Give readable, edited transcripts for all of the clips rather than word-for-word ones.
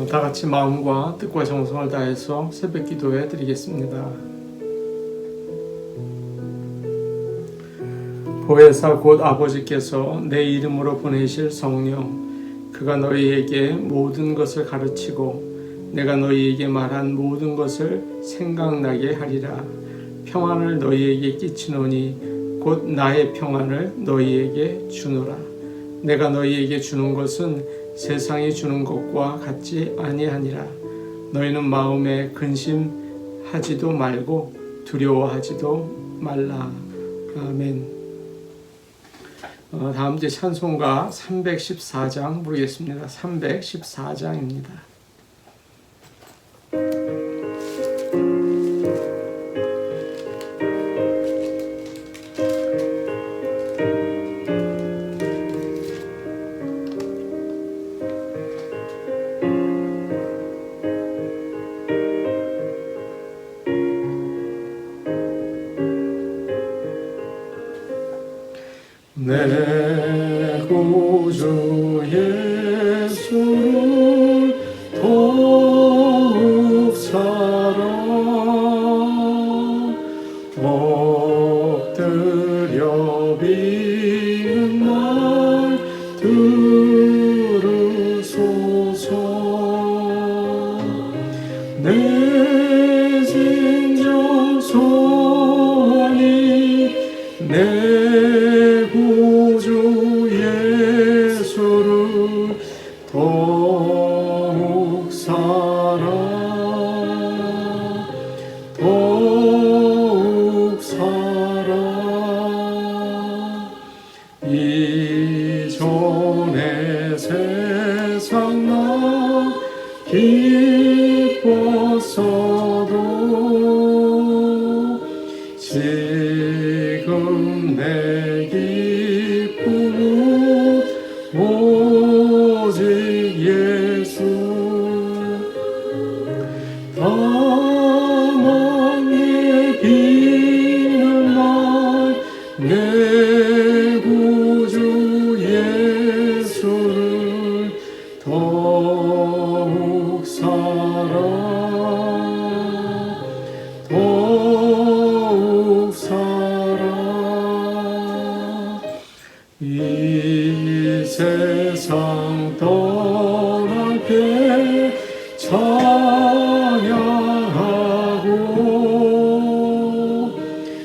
다 같이 마음과 뜻과 정성을 다해서 새벽 기도해 드리겠습니다. 보혜사 곧 아버지께서 내 이름으로 보내실 성령, 그가 너희에게 모든 것을 가르치고 내가 너희에게 말한 모든 것을 생각나게 하리라. 평안을 너희에게 끼치노니 곧 나의 평안을 너희에게 주노라. 내가 너희에게 주는 것은 세상이 주는 것과 같지 아니하니라. 너희는 마음에 근심하지도 말고 두려워하지도 말라. 아멘. 다음 제 찬송가 314장 부르겠습니다. 314장입니다. 내 구주 예수를 더욱 사랑 엎드려 비는 말 들으소서. 내 진정 소원이 내 구주 예수를 더욱 사랑 더욱 사랑. 이전의 세상 나 기뻤어도 지금 내 기쁨은 오직 예수. 다만 내 비는 말 내 구주 예수를 더욱 사랑 더욱 사랑. 이 세상 떠날 때 찬양하고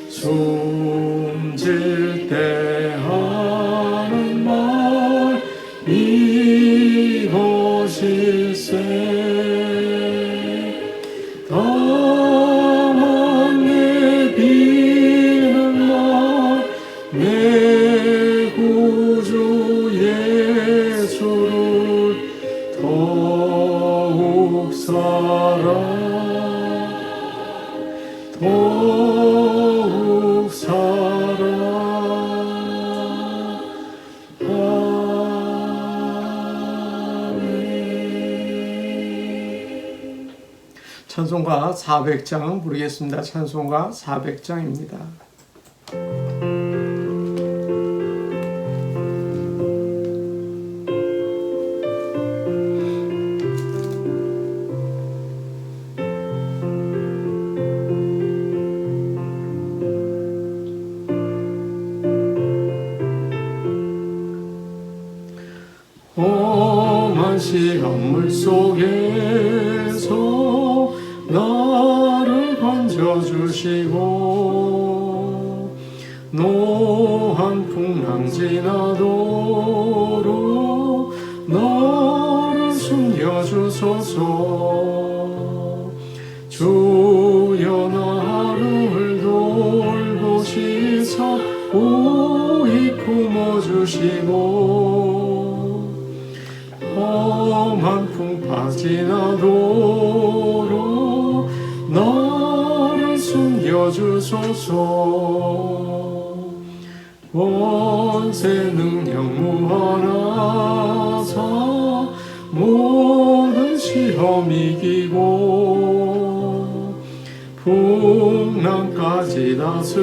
숨질 때 하는 말 이것일세. 다만 내 비는 말 내 구주 예수를 더욱 사랑 더욱 사랑. 아멘. 찬송가 400장 부르겠습니다. 찬송가 400장입니다. 험한 시험물 속에서 나를 건져주시고 노한 풍랑 지나도록 너를 숨겨주소서. 주여 나를 돌보시사 오히 품어주시고 험한 풍파 지나도록 너를 숨겨주소서. 원세 능력 무한하사 모든 시험 이기고 풍랑까지 다스리는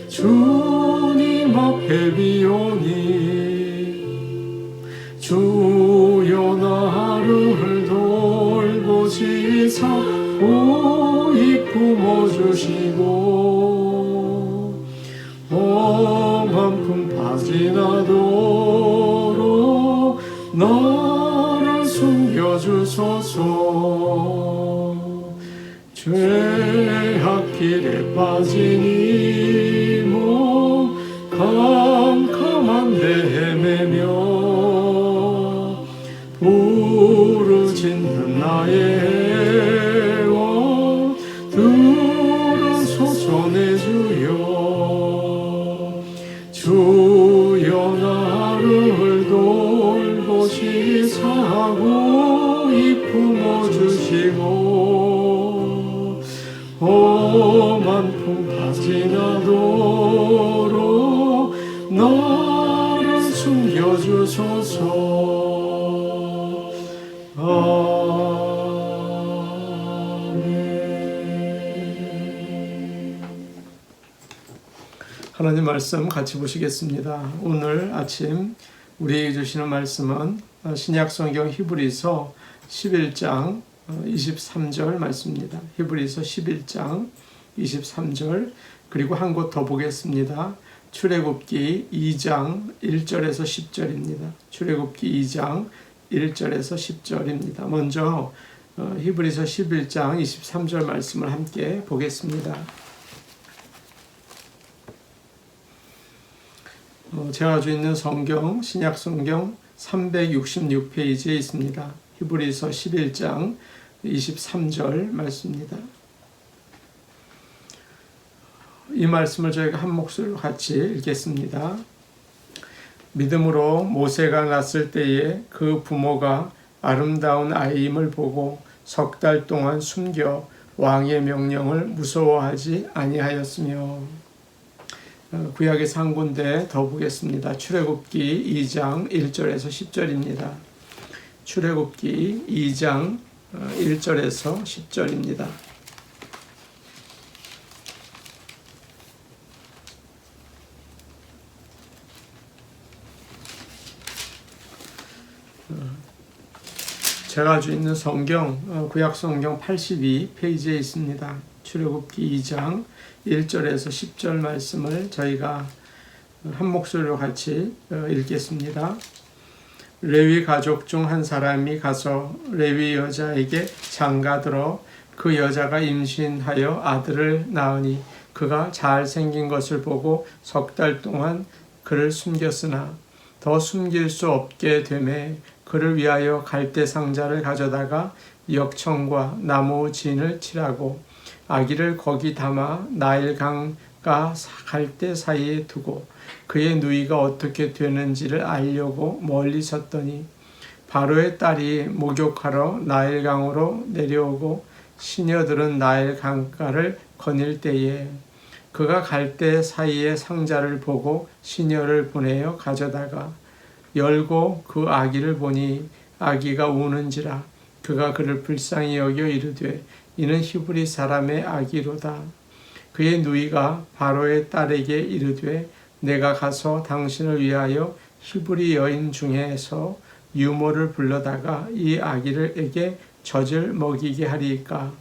주님 앞에 비오니 주여 품어주시고 험한 품 빠지나도록 나를 숨겨주소서. 죄악길에 빠진 이 몸 캄캄한데 헤매며 부르짖는 나의 애원 들으소서 내 주여. 주여 나를 돌보시사고 이 품어주시고 험한 품 빠지나도록 나를 숨겨주소서. 아멘. 하나님 말씀 같이 보시겠습니다. 오늘 아침 우리에게 주시는 말씀은 신약성경 히브리서 11장 23절 말씀입니다. 히브리서 11장 23절, 그리고 한 곳 더 보겠습니다. 출애굽기 2장 1절에서 10절입니다. 출애굽기 2장 1절에서 10절입니다. 먼저 히브리서 11장 23절 말씀을 함께 보겠습니다. 제가 가지고 있는 성경, 신약성경 366페이지에 있습니다. 히브리서 11장 23절 말씀입니다. 이 말씀을 저희가 한 목소리로 같이 읽겠습니다. 믿음으로 모세가 났을 때에 그 부모가 아름다운 아이임을 보고 석 달 동안 숨겨 왕의 명령을 무서워하지 아니하였으며. 구약에서 한 군데 더 보겠습니다. 출애굽기 2장 1절에서 10절입니다. 출애굽기 2장 1절에서 10절입니다. 제가 가지고 있는 성경, 구약 성경 82페이지에 있습니다. 출애굽기 2장 1절에서 10절 말씀을 저희가 한 목소리로 같이 읽겠습니다. 레위 가족 중 한 사람이 가서 레위 여자에게 장가들어 그 여자가 임신하여 아들을 낳으니 그가 잘생긴 것을 보고 석 달 동안 그를 숨겼으나 더 숨길 수 없게 되매 그를 위하여 갈대 상자를 가져다가 역청과 나무 진을 칠하고 아기를 거기 담아 나일강과 갈대 사이에 두고 그의 누이가 어떻게 되는지를 알려고 멀리 섰더니 바로의 딸이 목욕하러 나일강으로 내려오고 시녀들은 나일강가를 거닐 때에 그가 갈대 사이의 상자를 보고 시녀를 보내어 가져다가 열고 그 아기를 보니 아기가 우는지라 그가 그를 불쌍히 여겨 이르되 이는 히브리 사람의 아기로다. 그의 누이가 바로의 딸에게 이르되 내가 가서 당신을 위하여 히브리 여인 중에서 유모를 불러다가 이 아기를에게 젖을 먹이게 하리이까.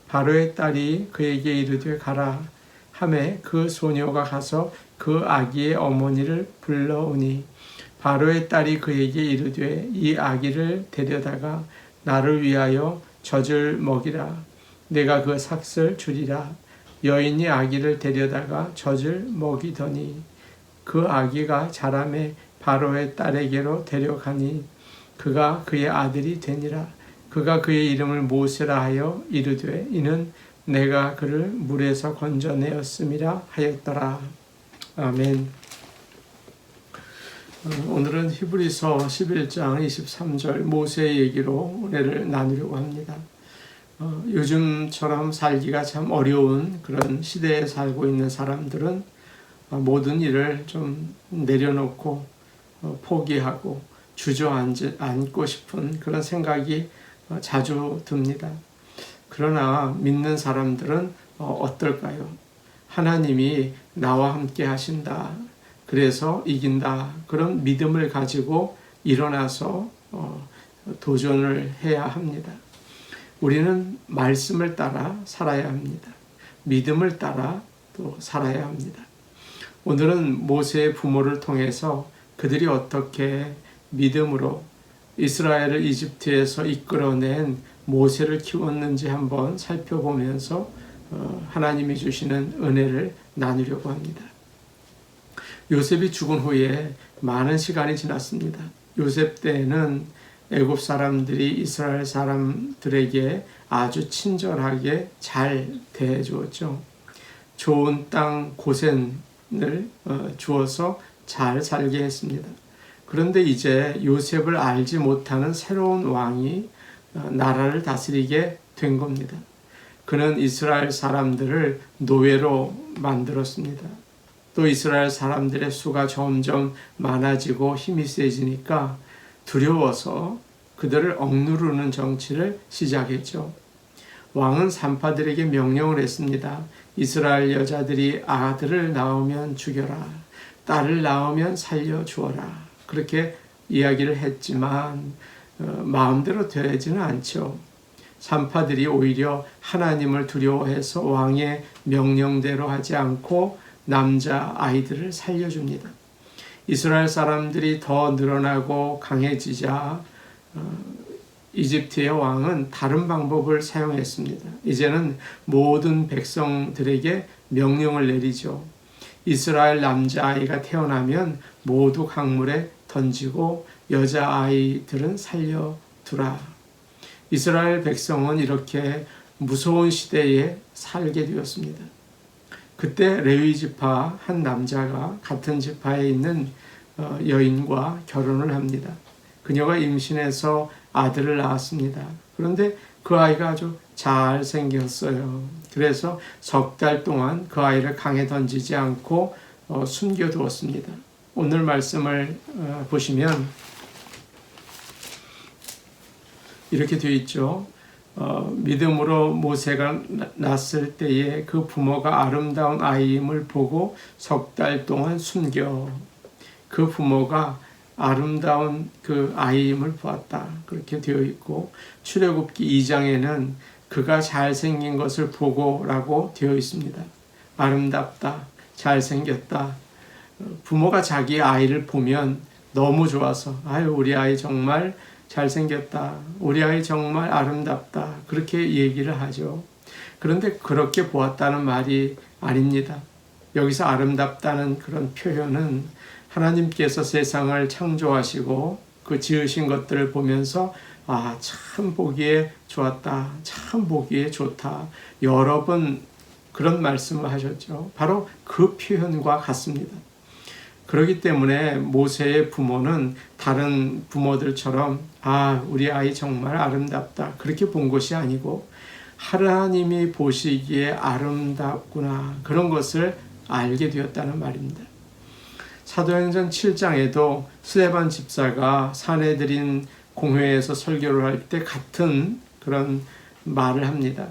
바로의 딸이 그에게 이르되 가라 하매 그 소녀가 가서 그 아기의 어머니를 불러오니 바로의 딸이 그에게 이르되 이 아기를 데려다가 나를 위하여 젖을 먹이라. 내가 그 삭을 주리라. 여인이 아기를 데려다가 젖을 먹이더니 그 아기가 자라매 바로의 딸에게로 데려가니 그가 그의 아들이 되니라. 그가 그의 이름을 모세라 하여 이르되 이는 내가 그를 물에서 건져내었음이라 하였더라. 아멘. 오늘은 히브리서 11장 23절 모세의 얘기로 은혜를 나누려고 합니다. 요즘처럼 살기가 참 어려운 그런 시대에 살고 있는 사람들은 모든 일을 좀 내려놓고 포기하고 주저앉고 싶은 그런 생각이 자주 듭니다. 그러나 믿는 사람들은 어떨까요? 하나님이 나와 함께 하신다. 그래서 이긴다. 그런 믿음을 가지고 일어나서 도전을 해야 합니다. 우리는 말씀을 따라 살아야 합니다. 믿음을 따라 또 살아야 합니다. 오늘은 모세의 부모를 통해서 그들이 어떻게 믿음으로 이스라엘을 이집트에서 이끌어낸 모세를 키웠는지 한번 살펴보면서 하나님이 주시는 은혜를 나누려고 합니다. 요셉이 죽은 후에 많은 시간이 지났습니다. 요셉 때에는 애굽 사람들이 이스라엘 사람들에게 아주 친절하게 잘 대해주었죠. 좋은 땅 고센을 주어서 잘 살게 했습니다. 그런데 이제 요셉을 알지 못하는 새로운 왕이 나라를 다스리게 된 겁니다. 그는 이스라엘 사람들을 노예로 만들었습니다. 또 이스라엘 사람들의 수가 점점 많아지고 힘이 세지니까 두려워서 그들을 억누르는 정치를 시작했죠. 왕은 산파들에게 명령을 했습니다. 이스라엘 여자들이 아들을 낳으면 죽여라. 딸을 낳으면 살려주어라. 그렇게 이야기를 했지만 마음대로 되지는 않죠. 산파들이 오히려 하나님을 두려워해서 왕의 명령대로 하지 않고 남자 아이들을 살려줍니다. 이스라엘 사람들이 더 늘어나고 강해지자 이집트의 왕은 다른 방법을 사용했습니다. 이제는 모든 백성들에게 명령을 내리죠. 이스라엘 남자아이가 태어나면 모두 강물에 던지고 여자아이들은 살려두라. 이스라엘 백성은 이렇게 무서운 시대에 살게 되었습니다. 그때 레위 지파 한 남자가 같은 지파에 있는 여인과 결혼을 합니다. 그녀가 임신해서 아들을 낳았습니다. 그런데 그 아이가 아주 잘생겼어요. 그래서 석 달 동안 그 아이를 강에 던지지 않고 숨겨두었습니다. 오늘 말씀을 보시면 이렇게 되어 있죠. 믿음으로 모세가 낳았을 때에 그 부모가 아름다운 아이임을 보고 석 달 동안 숨겨 그 부모가 아름다운 그 아이임을 보았다. 그렇게 되어 있고 출애굽기 2장에는 그가 잘생긴 것을 보고라고 되어 있습니다. 아름답다, 잘생겼다. 부모가 자기 아이를 보면 너무 좋아서 아유 우리 아이 정말 잘생겼다. 우리 아이 정말 아름답다. 그렇게 얘기를 하죠. 그런데 그렇게 보았다는 말이 아닙니다. 여기서 아름답다는 그런 표현은 하나님께서 세상을 창조하시고 그 지으신 것들을 보면서 아, 참 보기에 좋았다. 참 보기에 좋다. 여러 번 그런 말씀을 하셨죠. 바로 그 표현과 같습니다. 그렇기 때문에 모세의 부모는 다른 부모들처럼 아, 우리 아이 정말 아름답다. 그렇게 본 것이 아니고 하나님이 보시기에 아름답구나. 그런 것을 알게 되었다는 말입니다. 사도행전 7장에도 스데반 집사가 사내들인 공회에서 설교를 할 때 같은 그런 말을 합니다.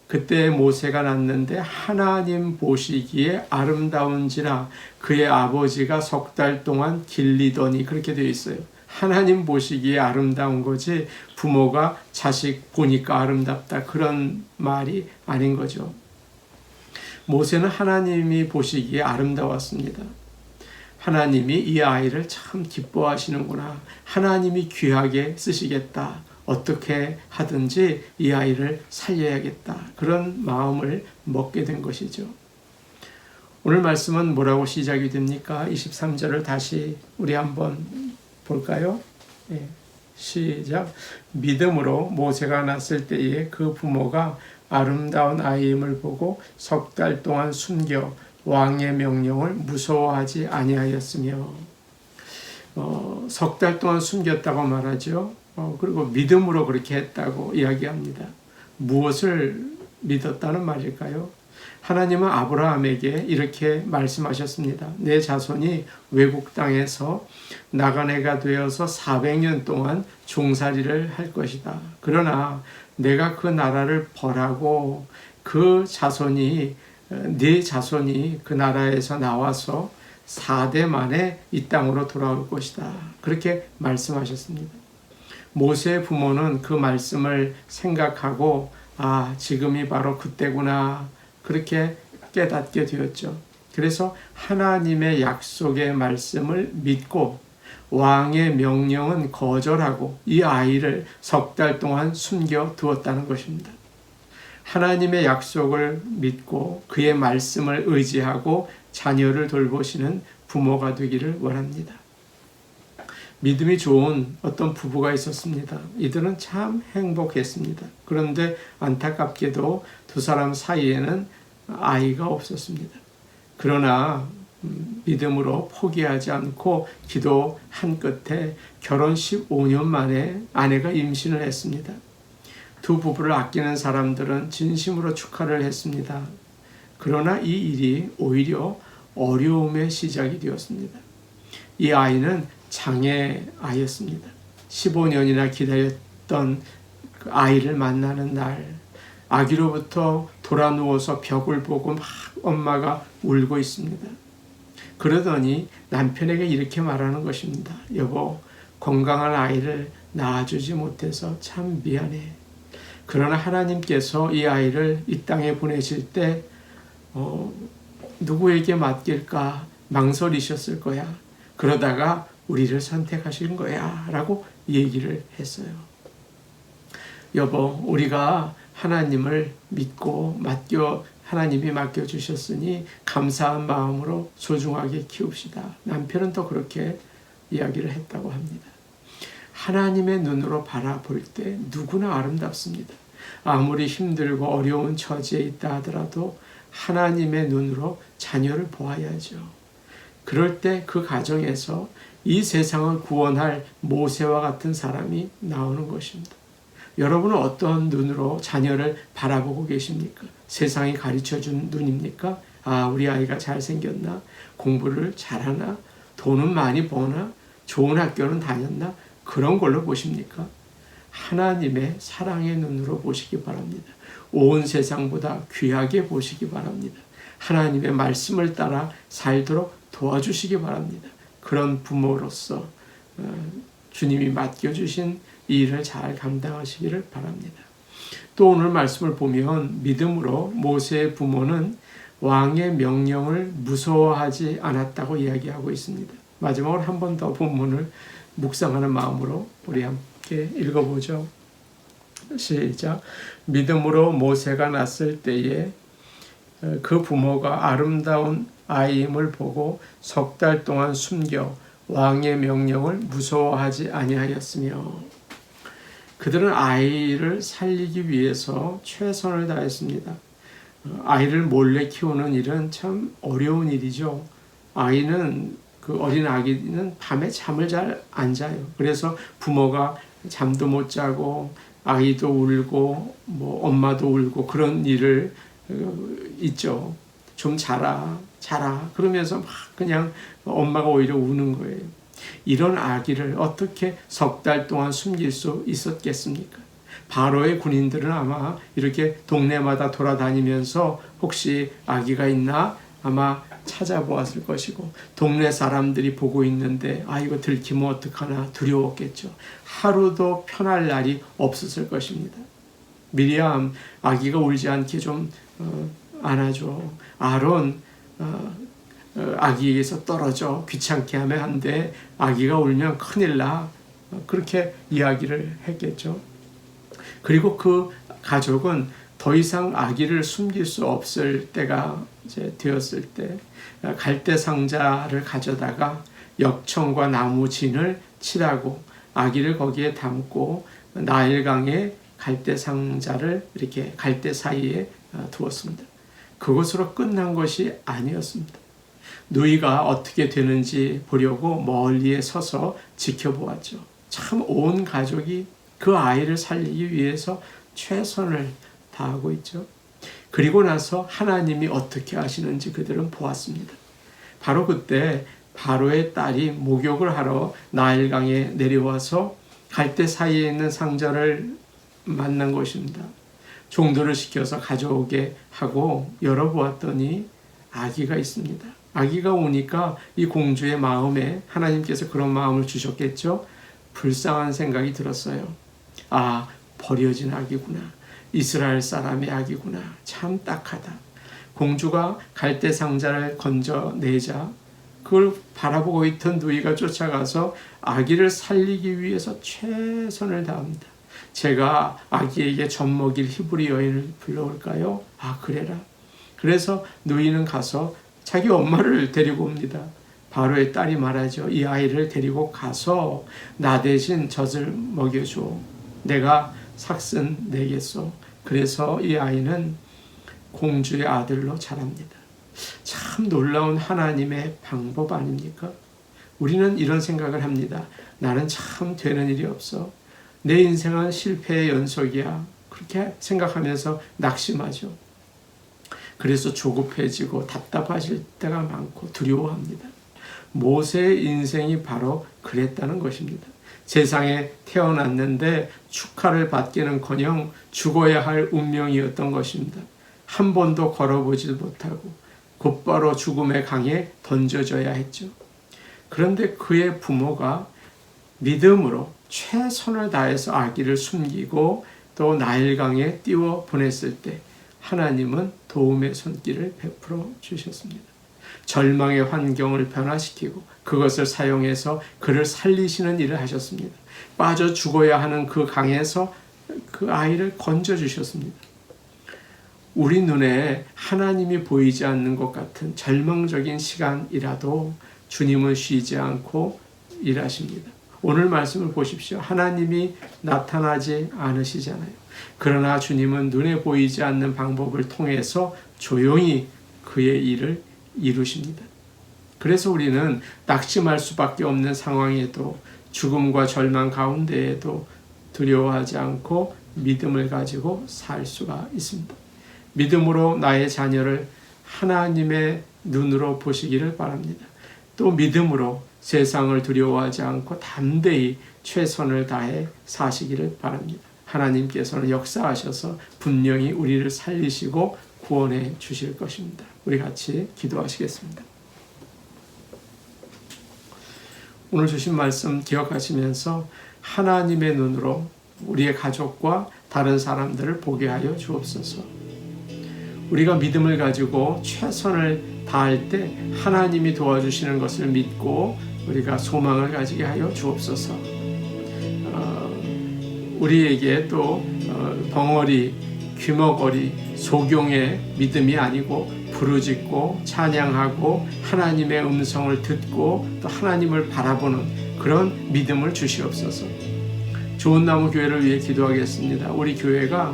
그때 모세가 낳는데 하나님 보시기에 아름다운지라 그의 아버지가 석 달 동안 길리더니 그렇게 되어 있어요. 하나님 보시기에 아름다운 거지 부모가 자식 보니까 아름답다 그런 말이 아닌 거죠. 모세는 하나님이 보시기에 아름다웠습니다. 하나님이 이 아이를 참 기뻐하시는구나. 하나님이 귀하게 쓰시겠다. 어떻게 하든지 이 아이를 살려야겠다. 그런 마음을 먹게 된 것이죠. 오늘 말씀은 뭐라고 시작이 됩니까? 23절을 다시 우리 한번 볼까요? 네, 시작. 믿음으로 모세가 낳았을 때에 그 부모가 아름다운 아이임을 보고 석 달 동안 숨겨 왕의 명령을 무서워하지 아니하였으며 석 달 동안 숨겼다고 말하죠. 그리고 믿음으로 그렇게 했다고 이야기합니다. 무엇을 믿었다는 말일까요? 하나님은 아브라함에게 이렇게 말씀하셨습니다. 내 자손이 외국 땅에서 나그네가 되어서 400년 동안 종살이를 할 것이다. 그러나 내가 그 나라를 벌하고 네 자손이 그 나라에서 나와서 4대 만에 이 땅으로 돌아올 것이다. 그렇게 말씀하셨습니다. 모세의 부모는 그 말씀을 생각하고 아, 지금이 바로 그때구나. 그렇게 깨닫게 되었죠. 그래서 하나님의 약속의 말씀을 믿고 왕의 명령은 거절하고 이 아이를 석 달 동안 숨겨 두었다는 것입니다. 하나님의 약속을 믿고 그의 말씀을 의지하고 자녀를 돌보시는 부모가 되기를 원합니다. 믿음이 좋은 어떤 부부가 있었습니다. 이들은 참 행복했습니다. 그런데 안타깝게도 두 사람 사이에는 아이가 없었습니다. 그러나 믿음으로 포기하지 않고 기도한 끝에 결혼 15년 만에 아내가 임신을 했습니다. 두 부부를 아끼는 사람들은 진심으로 축하를 했습니다. 그러나 이 일이 오히려 어려움의 시작이 되었습니다. 이 아이는 장애 아이였습니다. 15년이나 기다렸던 그 아이를 만나는 날, 아기로부터 돌아 누워서 벽을 보고 막 엄마가 울고 있습니다. 그러더니 남편에게 이렇게 말하는 것입니다. 여보, 건강한 아이를 낳아주지 못해서 참 미안해. 그러나 하나님께서 이 아이를 이 땅에 보내실 때 누구에게 맡길까 망설이셨을 거야. 그러다가 우리를 선택하신 거야 라고 얘기를 했어요. 여보, 우리가 하나님을 믿고 하나님이 맡겨주셨으니 감사한 마음으로 소중하게 키웁시다. 남편은 또 그렇게 이야기를 했다고 합니다. 하나님의 눈으로 바라볼 때 누구나 아름답습니다. 아무리 힘들고 어려운 처지에 있다 하더라도 하나님의 눈으로 자녀를 보아야죠. 그럴 때 그 가정에서 이 세상을 구원할 모세와 같은 사람이 나오는 것입니다. 여러분은 어떤 눈으로 자녀를 바라보고 계십니까? 세상이 가르쳐준 눈입니까? 아, 우리 아이가 잘생겼나? 공부를 잘하나? 돈은 많이 버나? 좋은 학교는 다녔나? 그런 걸로 보십니까? 하나님의 사랑의 눈으로 보시기 바랍니다. 온 세상보다 귀하게 보시기 바랍니다. 하나님의 말씀을 따라 살도록 도와주시기 바랍니다. 그런 부모로서 주님이 맡겨주신 이 일을 잘 감당하시기를 바랍니다. 또 오늘 말씀을 보면 믿음으로 모세의 부모는 왕의 명령을 무서워하지 않았다고 이야기하고 있습니다. 마지막으로 한 번 더 본문을 묵상하는 마음으로 우리 함께 읽어보죠. 시작. 믿음으로 모세가 낳았을 때에 그 부모가 아름다운 아이임을 보고 석 달 동안 숨겨 왕의 명령을 무서워하지 아니하였으며 그들은 아이를 살리기 위해서 최선을 다했습니다. 아이를 몰래 키우는 일은 참 어려운 일이죠. 그 어린 아기는 밤에 잠을 잘 안 자요. 그래서 부모가 잠도 못 자고 아이도 울고 엄마도 울고 그런 일을 있죠. 좀 자라 그러면서 막 그냥 엄마가 오히려 우는 거예요. 이런 아기를 어떻게 석 달 동안 숨길 수 있었겠습니까? 바로의 군인들은 아마 이렇게 동네마다 돌아다니면서 혹시 아기가 있나 아마 찾아보았을 것이고 동네 사람들이 보고 있는데 이거 들키면 어떡하나 두려웠겠죠. 하루도 편할 날이 없었을 것입니다. 미리암 아기가 울지 않게 좀 안아줘. 아론 아기에게서 떨어져 귀찮게 하면 안 돼. 아기가 울면 큰일 나. 그렇게 이야기를 했겠죠. 그리고 그 가족은 더 이상 아기를 숨길 수 없을 때가 이제 되었을 때 갈대 상자를 가져다가 역청과 나무 진을 칠하고 아기를 거기에 담고 나일강에 갈대 상자를 이렇게 갈대 사이에 두었습니다. 그것으로 끝난 것이 아니었습니다. 누이가 어떻게 되는지 보려고 멀리에 서서 지켜보았죠. 참 온 가족이 그 아이를 살리기 위해서 최선을 다하고 있죠. 그리고 나서 하나님이 어떻게 하시는지 그들은 보았습니다. 바로 그때 바로의 딸이 목욕을 하러 나일강에 내려와서 갈대 사이에 있는 상자를 만난 것입니다. 종도를 시켜서 가져오게 하고 열어보았더니 아기가 있습니다. 아기가 오니까 이 공주의 마음에 하나님께서 그런 마음을 주셨겠죠. 불쌍한 생각이 들었어요. 버려진 아기구나. 이스라엘 사람의 아기구나. 참 딱하다. 공주가 갈대 상자를 건져내자 그걸 바라보고 있던 누이가 쫓아가서 아기를 살리기 위해서 최선을 다합니다. 제가 아기에게 젖먹일 히브리 여인을 불러올까요? 아, 그래라. 그래서 누이는 가서 자기 엄마를 데리고 옵니다. 바로의 딸이 말하죠. 이 아이를 데리고 가서 나 대신 젖을 먹여줘. 내가 삭슨 내겠소. 그래서 이 아이는 공주의 아들로 자랍니다. 참 놀라운 하나님의 방법 아닙니까? 우리는 이런 생각을 합니다. 나는 참 되는 일이 없어. 내 인생은 실패의 연속이야. 그렇게 생각하면서 낙심하죠. 그래서 조급해지고 답답하실 때가 많고 두려워합니다. 모세의 인생이 바로 그랬다는 것입니다. 세상에 태어났는데 축하를 받기는커녕 죽어야 할 운명이었던 것입니다. 한 번도 걸어보지 못하고 곧바로 죽음의 강에 던져져야 했죠. 그런데 그의 부모가 믿음으로 최선을 다해서 아기를 숨기고 또 나일강에 띄워 보냈을 때 하나님은 도움의 손길을 베풀어 주셨습니다. 절망의 환경을 변화시키고 그것을 사용해서 그를 살리시는 일을 하셨습니다. 빠져 죽어야 하는 그 강에서 그 아이를 건져주셨습니다. 우리 눈에 하나님이 보이지 않는 것 같은 절망적인 시간이라도 주님은 쉬지 않고 일하십니다. 오늘 말씀을 보십시오. 하나님이 나타나지 않으시잖아요. 그러나 주님은 눈에 보이지 않는 방법을 통해서 조용히 그의 일을 이루십니다. 그래서 우리는 낙심할 수밖에 없는 상황에도 죽음과 절망 가운데에도 두려워하지 않고 믿음을 가지고 살 수가 있습니다. 믿음으로 나의 자녀를 하나님의 눈으로 보시기를 바랍니다. 또 믿음으로 세상을 두려워하지 않고 담대히 최선을 다해 사시기를 바랍니다. 하나님께서는 역사하셔서 분명히 우리를 살리시고 구원해 주실 것입니다. 우리 같이 기도하시겠습니다. 오늘 주신 말씀 기억하시면서 하나님의 눈으로 우리의 가족과 다른 사람들을 보게 하여 주옵소서. 우리가 믿음을 가지고 최선을 다할 때 하나님이 도와주시는 것을 믿고 우리가 소망을 가지게 하여 주옵소서. 우리에게 또 벙어리, 귀머거리, 소경의 믿음이 아니고 부르짖고 찬양하고 하나님의 음성을 듣고 또 하나님을 바라보는 그런 믿음을 주시옵소서. 좋은 나무 교회를 위해 기도하겠습니다. 우리 교회가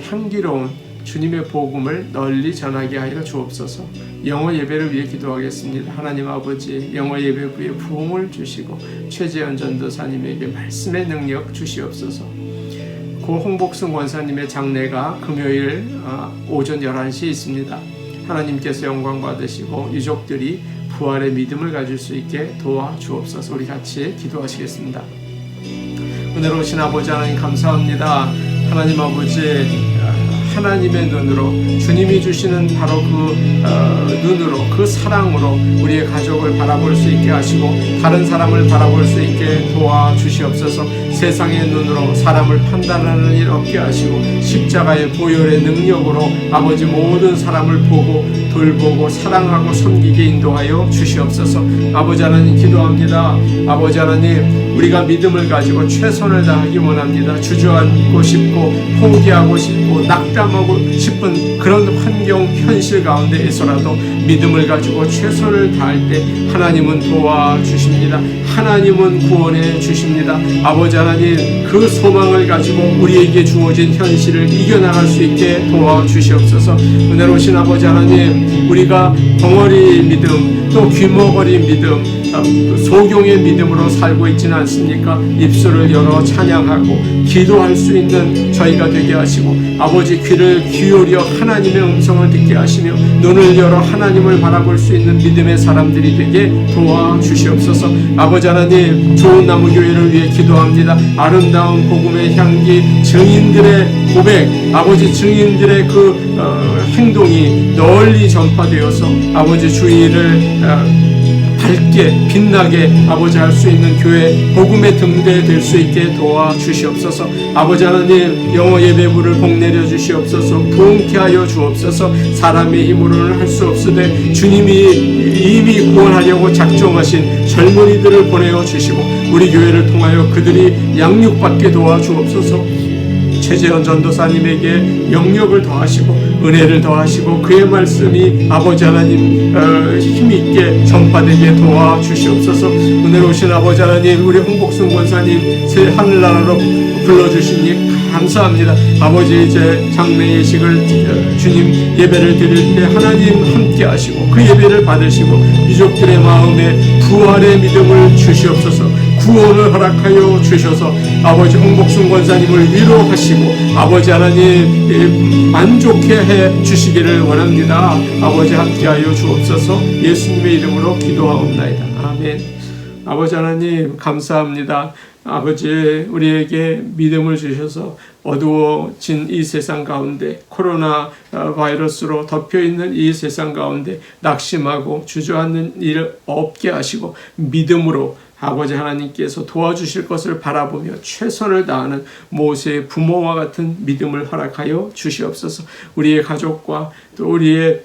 향기로운 주님의 복음을 널리 전하게 하여 주옵소서. 영어 예배를 위해 기도하겠습니다. 하나님 아버지, 영어 예배부에 부흥을 주시고 최재현 전도사님에게 말씀의 능력 주시옵소서. 고 홍복승 권사님의 장례가 금요일 오전 11시에 있습니다. 하나님께서 영광 받으시고 유족들이 부활의 믿음을 가질 수 있게 도와주옵소서. 우리 같이 기도하시겠습니다. 은혜로우신 아버지 하나님 감사합니다. 하나님 아버지, 하나님의 눈으로 주님이 주시는 바로 그 눈으로 그 사랑으로 우리의 가족을 바라볼 수 있게 하시고 다른 사람을 바라볼 수 있게 도와주시옵소서. 세상의 눈으로 사람을 판단하는 일 없게 하시고 십자가의 보혈의 능력으로 아버지 모든 사람을 보고 돌보고 사랑하고 섬기게 인도하여 주시옵소서. 아버지 하나님 기도합니다. 아버지 하나님, 우리가 믿음을 가지고 최선을 다하기 원합니다. 주저앉고 싶고 포기하고 싶고 낙담하고 싶은 그런 환경 현실 가운데에서라도 믿음을 가지고 최선을 다할 때 하나님은 도와주십니다. 하나님은 구원해 주십니다. 아버지 하나님, 그 소망을 가지고 우리에게 주어진 현실을 이겨나갈 수 있게 도와주시옵소서. 은혜로우신 아버지 하나님, 우리가 벙어리 믿음 또 귀머거리 믿음 소경의 믿음으로 살고 있지는 않습니까? 입술을 열어 찬양하고 기도할 수 있는 저희가 되게 하시고 아버지 귀를 기울여 하나님의 음성을 듣게 하시며 눈을 열어 하나님을 바라볼 수 있는 믿음의 사람들이 되게 도와주시옵소서. 아버지 하나님, 좋은 나무 교회를 위해 기도합니다. 아름다운 복음의 향기, 증인들의 고백, 아버지 증인들의 그 행동이 널리 전파되어서 아버지 주의를 밝게 빛나게 아버지 할 수 있는 교회 복음의 등대 될 수 있게 도와주시옵소서. 아버지 하나님 영어 예배부를 복내려 주시옵소서. 부흥케 하여 주옵소서. 사람의 힘으로는 할 수 없으되 주님이 이미 구원하려고 작정하신 젊은이들을 보내어 주시고 우리 교회를 통하여 그들이 양육받게 도와주옵소서. 최재현 전도사님에게 영력을 더하시고 은혜를 더하시고 그의 말씀이 아버지 하나님 힘있게 전파되게 도와주시옵소서. 은혜로우신 아버지 하나님 우리 홍복순 권사님 새 하늘나라로 불러주시니 감사합니다. 아버지 이제 장래 예식을 주님 예배를 드릴 때 하나님 함께 하시고 그 예배를 받으시고 유족들의 마음에 부활의 믿음을 주시옵소서. 구원을 허락하여 주셔서 아버지 홍복순 권사님을 위로하시고 아버지 하나님 만족해 해 주시기를 원합니다. 아버지 함께하여 주옵소서. 예수님의 이름으로 기도하옵나이다. 아멘. 아버지 하나님 감사합니다. 아버지 우리에게 믿음을 주셔서 어두워진 이 세상 가운데 코로나 바이러스로 덮여있는 이 세상 가운데 낙심하고 주저앉는 일 없게 하시고 믿음으로 아버지 하나님께서 도와주실 것을 바라보며 최선을 다하는 모세의 부모와 같은 믿음을 허락하여 주시옵소서. 우리의 가족과 또 우리의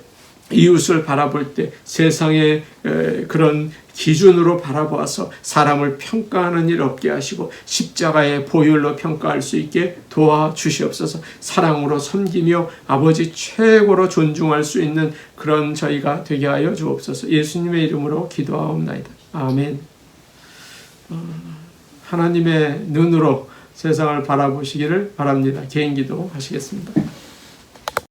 이웃을 바라볼 때 세상의 그런 기준으로 바라보아서 사람을 평가하는 일 없게 하시고 십자가의 보혈로 평가할 수 있게 도와주시옵소서. 사랑으로 섬기며 아버지 최고로 존중할 수 있는 그런 저희가 되게 하여 주옵소서. 예수님의 이름으로 기도하옵나이다. 아멘. 하나님의 눈으로 세상을 바라보시기를 바랍니다. 개인 기도 하시겠습니다.